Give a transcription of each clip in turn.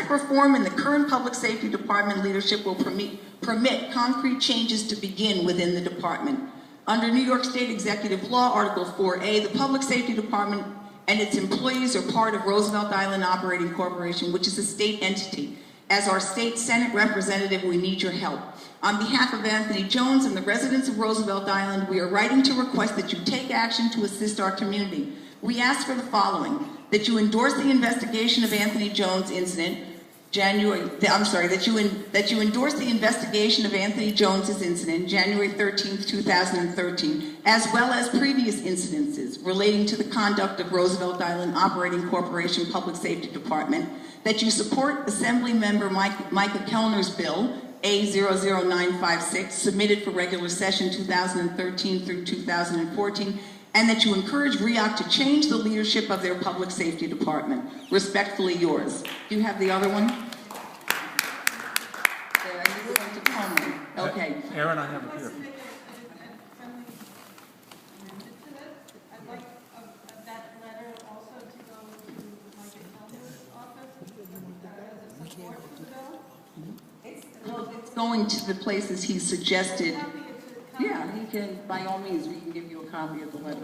Drastic reform in the current public safety department leadership will permit concrete changes to begin within the department. Under New York State Executive Law, Article 4A, the Public Safety Department and its employees are part of Roosevelt Island Operating Corporation, which is a state entity. As our state Senate representative, we need your help. On behalf of Anthony Jones and the residents of Roosevelt Island, we are writing to request that you take action to assist our community. We ask for the following: that you endorse the investigation of Anthony Jones incident, that you endorse the investigation of Anthony Jones's incident, January 13th, 2013, as well as previous incidences relating to the conduct of Roosevelt Island Operating Corporation Public Safety Department, that you support Assembly Member Micah Kellner's bill, A00956, submitted for regular session 2013 through 2014, and that you encourage RIOC to change the leadership of their public safety department. Respectfully yours. Do you have the other one? Okay. Aaron, I have it here. I'd like that letter also to go to Micah Kellner's office as a support for the bill. It's going to the places he suggested. Yeah, he can, by all means, we can give you a copy of the letter.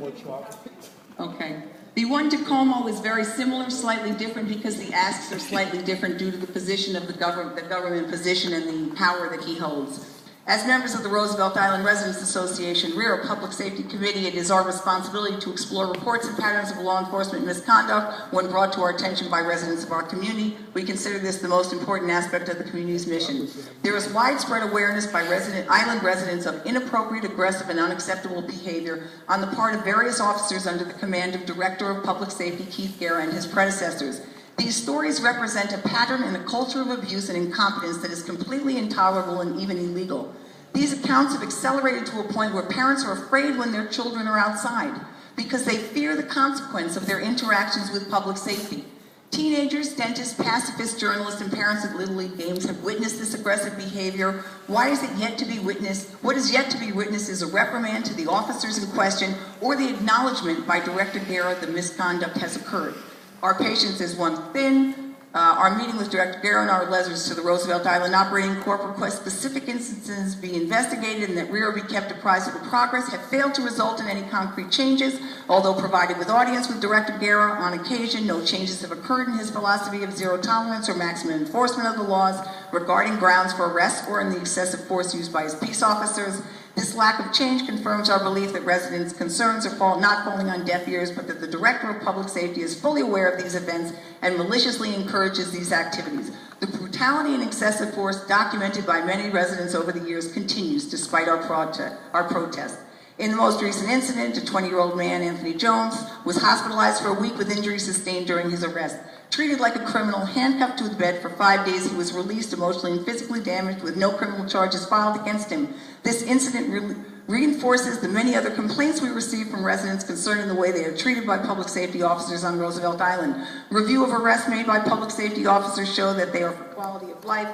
Okay. The one to Como is very similar, slightly different because the asks are slightly different due to the position of the government position and the power that he holds. As members of the Roosevelt Island Residents Association, RIRA Public Safety Committee, it is our responsibility to explore reports and patterns of law enforcement misconduct when brought to our attention by residents of our community. We consider this the most important aspect of the community's mission. There is widespread awareness by island residents of inappropriate, aggressive, and unacceptable behavior on the part of various officers under the command of Director of Public Safety Keith Guerra and his predecessors. These stories represent a pattern and a culture of abuse and incompetence that is completely intolerable and even illegal. These accounts have accelerated to a point where parents are afraid when their children are outside because they fear the consequence of their interactions with public safety. Teenagers, dentists, pacifists, journalists, and parents at Little League games have witnessed this aggressive behavior. Why is it yet to be witnessed? What is yet to be witnessed is a reprimand to the officers in question or the acknowledgement by Director Guerra that misconduct has occurred. Our patience is one thin. Our meeting with Director Guerra and our letters to the Roosevelt Island Operating Corp request specific instances be investigated and that RIRA be kept apprised of the progress have failed to result in any concrete changes. Although provided with audience with Director Guerra on occasion, no changes have occurred in his philosophy of zero tolerance or maximum enforcement of the laws regarding grounds for arrest or in the excessive force used by his peace officers. This lack of change confirms our belief that residents' concerns are not falling on deaf ears, but that the Director of Public Safety is fully aware of these events and maliciously encourages these activities. The brutality and excessive force documented by many residents over the years continues despite our protest. In the most recent incident, a 20-year-old man, Anthony Jones, was hospitalized for a week with injuries sustained during his arrest. Treated like a criminal, handcuffed to the bed for 5 days, he was released emotionally and physically damaged with no criminal charges filed against him. This incident reinforces the many other complaints we receive from residents concerning the way they are treated by public safety officers on Roosevelt Island. Review of arrests made by public safety officers show that they are for quality of life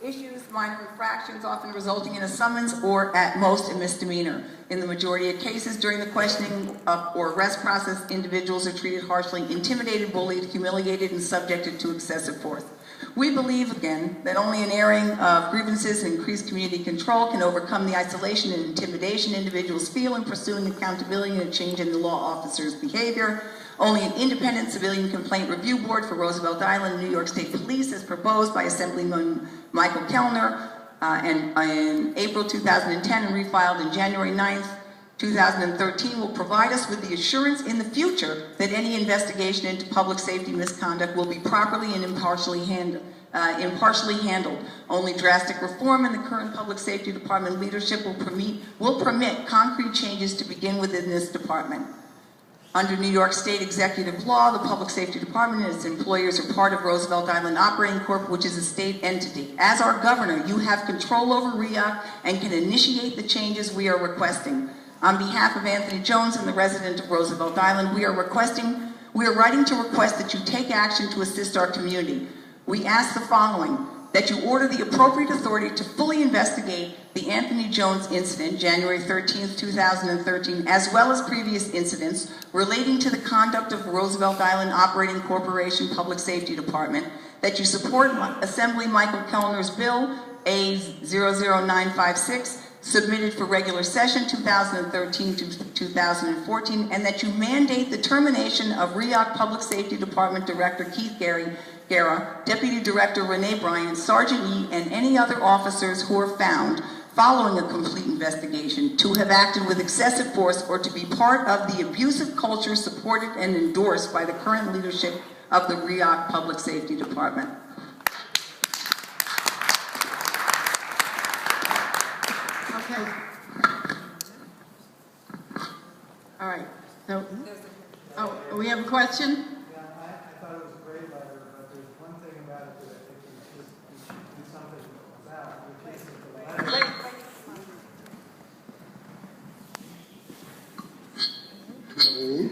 issues, minor infractions, often resulting in a summons or at most a misdemeanor. In the majority of cases during the questioning or arrest process, individuals are treated harshly, intimidated, bullied, humiliated, and subjected to excessive force. We believe, again, that only an airing of grievances and increased community control can overcome the isolation and intimidation individuals feel in pursuing accountability and a change in the law officers' behavior. Only an independent civilian complaint review board for Roosevelt Island, New York State Police, as proposed by Assemblyman Michael Kellner in April 2010 and refiled in January 9th, 2013, will provide us with the assurance in the future that any investigation into public safety misconduct will be properly and impartially handled. Only drastic reform in the current public safety department leadership will permit concrete changes to begin within this department. Under New York State executive law, the Public Safety Department and its employers are part of Roosevelt Island Operating Corp, which is a state entity. As our governor, you have control over RIOC and can initiate the changes we are requesting. On behalf of Anthony Jones and the resident of Roosevelt Island, we are writing to request that you take action to assist our community. We ask the following: that you order the appropriate authority to fully investigate the Anthony Jones incident, January 13th, 2013, as well as previous incidents relating to the conduct of Roosevelt Island Operating Corporation Public Safety Department, that you support Assembly Michael Kellner's bill A00956, submitted for regular session 2013 to 2014, and that you mandate the termination of RIOC Public Safety Department Director Keith Guerra, Deputy Director Renee Bryant, Sergeant E, and any other officers who are found, following a complete investigation, to have acted with excessive force or to be part of the abusive culture supported and endorsed by the current leadership of the RIOC Public Safety Department. Okay. All right. So, we have a question? Yeah, I thought it was a great letter, but there's one thing about it that I think we should do something about, which is that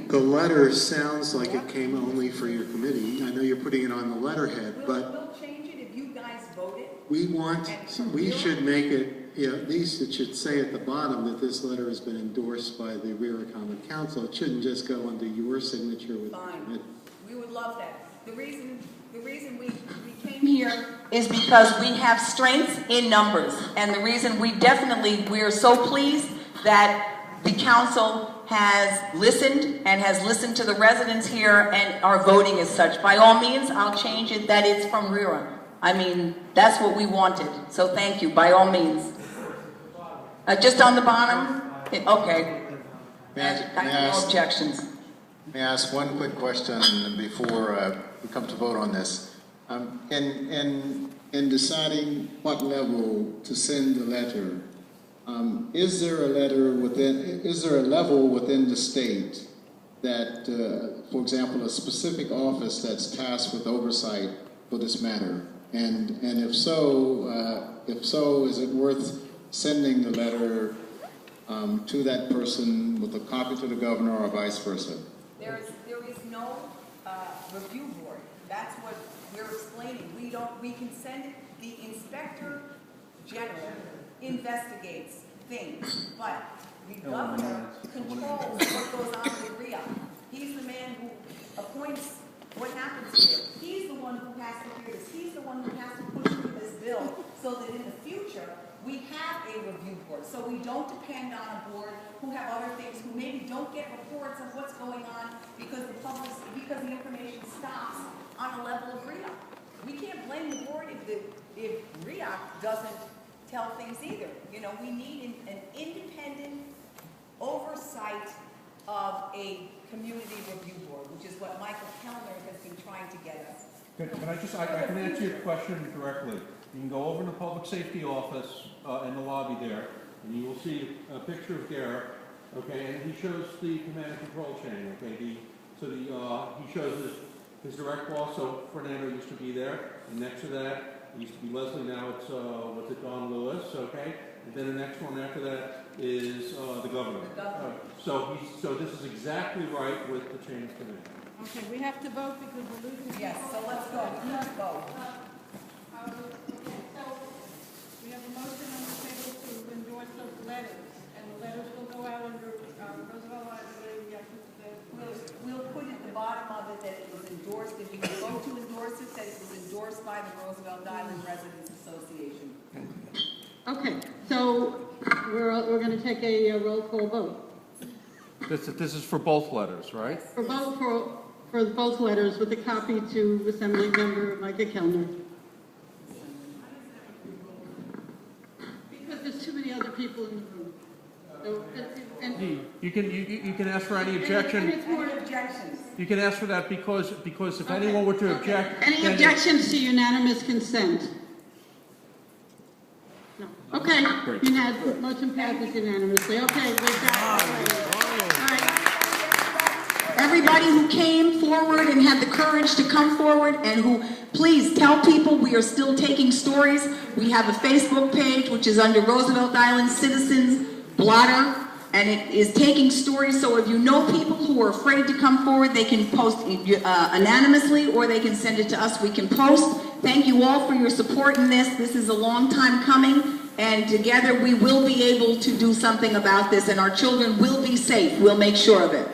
the letter sounds like it came only for your committee. I know you're putting it on the letterhead, but We'll change it if you guys vote it. we should make it, at least it should say at the bottom that this letter has been endorsed by the RIRA Common Council. It shouldn't just go under your signature with the Fine. committee. We would love that. The reason we came here is because we have strength in numbers. And the reason we're so pleased that the council has listened and has listened to the residents here and are voting as such. By all means, I'll change it that it's from RIRA. I mean, that's what we wanted. So thank you, by all means. Just on the bottom? Okay. No objections. May I ask one quick question before we come to vote on this? In deciding what level to send the letter, is there a level within the state that, for example, a specific office that's tasked with oversight for this matter? And if so, is it worth sending the letter to that person with a copy to the governor or vice versa? There is no review board. That's what we're explaining. We can send it, the Inspector General investigates things, but the governor controls what goes on with RIA. He's the man who appoints what happens here. He's the one who has to hear this. He's the one who has to push through this bill so that in the future we have a review board. So we don't depend on a board who have other things, who maybe don't get reports of what's going on because the information stops on a level of RIA. We can't blame the board if RIA doesn't tell things either. You know, we need an independent oversight of a community review board, which is what Michael Kellner has been trying to get us. Can I can answer your question directly. You can go over to the public safety office in the lobby there, and you will see a picture of Guerra, okay, and he shows the command and control chain, okay. He shows his direct boss. So Fernando used to be there, and next to that it used to be Leslie. Now it's Don Lewis, okay, and then the next one after that is the governor. So this is exactly right with the chain of command. Okay, we have to vote because we're losing. Yes, so let's go. Let's go. Okay, so we have a motion on the table to endorse those letters, and the letters will go out under Roosevelt Island. We'll put at the bottom of it that it was endorsed, if you vote to endorse it, that it was endorsed by the Roosevelt Island Residents Association. Okay, so we're going to take a roll call vote. This is for both letters, right? For both letters with a copy to Assembly Member Micah Kellner. Because there's too many other people in the room. So, You can ask for any objection. Any objections? You can ask for that because if anyone were to object, any then objections to unanimous consent? No. Okay. Great. Motion passes unanimously. Okay, we've got it. All right. Everybody who came forward and had the courage to come forward and who, please tell people we are still taking stories. We have a Facebook page which is under Roosevelt Island Citizens Blotter, and it is taking stories. So if you know people who are afraid to come forward, they can post anonymously or they can send it to us. We can post. Thank you all for your support in this. This is a long time coming, and together we will be able to do something about this, and our children will be safe. We'll make sure of it.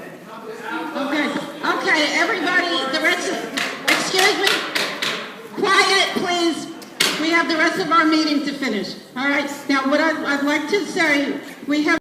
Okay, everybody, the rest of, excuse me, Quiet, please. We have the rest of our meeting to finish. All right, now what I'd like to say, we have